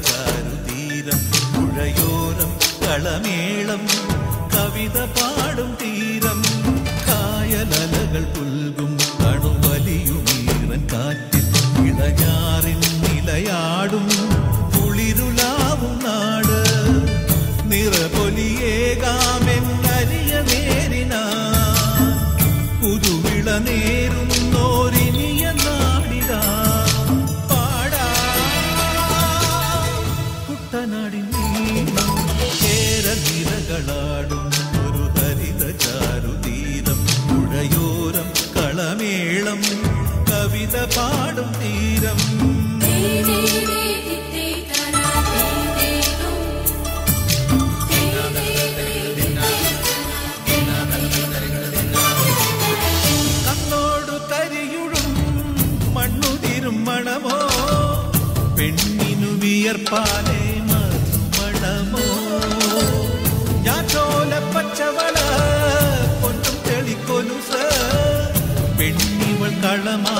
ചാരുതീരം പുഴയോരം കളമേളം കവിത പാടും തീരം കായലലകൾ പുൽകും കണുവലിയുമീറൻ കാറ്റിൽ ഇളഞ്ഞാറിൻ നിലയാടും കുളിരുലാവും നാട് നിറപൊലിയേകാമെന്നരിയ നേരിനാ പുതുവിള നേരുന്നോരിനിയ നാടിതാ ാടും ഒരു ഹരിത ചാരുതീരം പുഴയോരം കളമേളം കവിത പാടും തീരം കണ്ണോടു കരിയുഴും മണ്ണുതിരും മണമോ പെണ്ണിനു വിയർപ്പാലേ മണമോ ഞാറ്റോല പച്ചവള പൊന്നും തെളിക്കൊലുസ പെണ്ണിവൾ കളമാ